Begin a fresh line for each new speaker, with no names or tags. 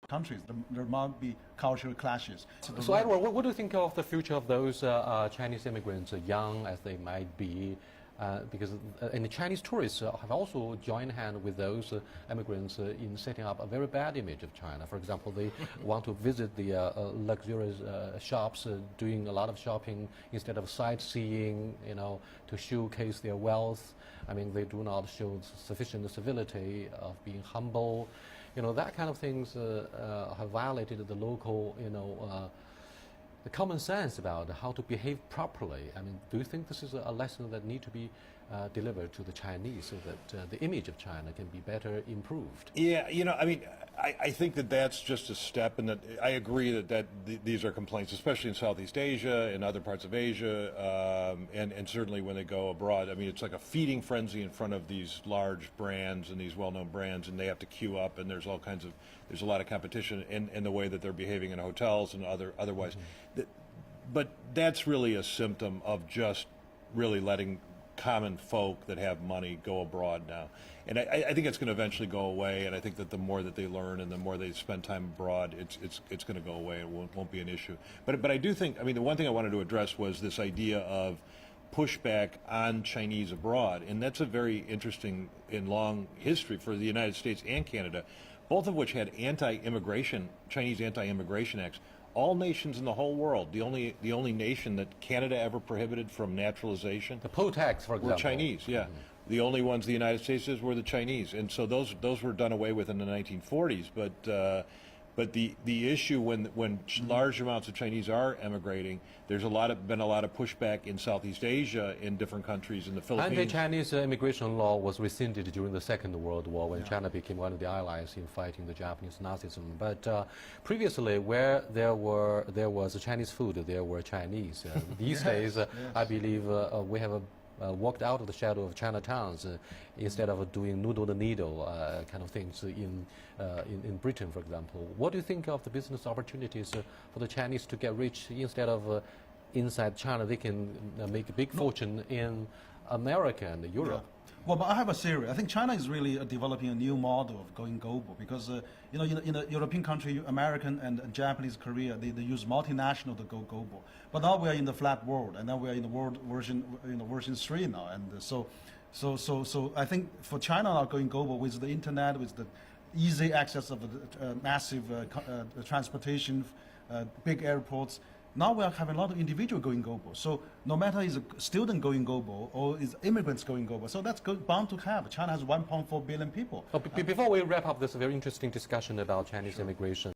countries. There might be cultural clashes.
So Edward, what do you think of the future of those Chinese immigrants, young as they might be? Because and the Chinese tourists have also joined hand with those immigrants in setting up a very bad image of China. For example, they want to visit the luxurious shops, doing a lot of shopping instead of sightseeing, to showcase their wealth. I mean, they do not show sufficient civility of being humble. That kind of things have violated the local, the common sense about how to behave properly. I mean, do you think this is a lesson that need to be delivered to the Chinese so that the image of China can be better improved?
Yeah, I mean, I think that that's just a step, and that I agree that these are complaints, especially in Southeast Asia and other parts of Asia, and certainly when they go abroad. I mean, it's like a feeding frenzy in front of these large brands and these well-known brands, and they have to queue up, and there's a lot of competition in the way that they're behaving in hotels and otherwise. Mm-hmm. But that's really a symptom of just really letting common folk that have money go abroad now. And I think it's going to eventually go away, and I think that the more that they learn and the more they spend time abroad, it's going to go away. It won't be an issue. But I do think, I mean, the one thing I wanted to address was this idea of pushback on Chinese abroad, and that's a very interesting and long history for the United States and Canada, both of which had Chinese anti-immigration acts. All nations in the whole world, the only nation that Canada ever prohibited from naturalization,
the poll tax, for example,
were Chinese. Yeah, mm-hmm. The only ones the United States did were the Chinese, and so those were done away with in the 1940s. But the issue when large amounts of Chinese are emigrating, there's been a lot of pushback in Southeast Asia, in different countries, in the Philippines.
Anti-Chinese immigration law was rescinded during the Second World War when China became one of the allies in fighting the Japanese Nazism. But previously, where there was Chinese food, there were Chinese. These days, I believe we have walked out of the shadow of Chinatowns instead of doing noodle the needle kind of things in Britain, for example. What do you think of the business opportunities for the Chinese to get rich instead of inside China? They can make a big fortune in America and Europe.
Yeah. Well, but I have a theory. I think China is really developing a new model of going global because, in a European country, American and Japanese, Korea, they use multinational to go global. But now we are in the flat world, and now we are in the world version 3 now. And so I think for China now going global with the internet, with the easy access of massive transportation, big airports. Now we are having a lot of individuals going global. So no matter is a student going global or is immigrants going global, so that's bound to have. China has 1.4 billion people.
Before we wrap up this very interesting discussion about Chinese immigration,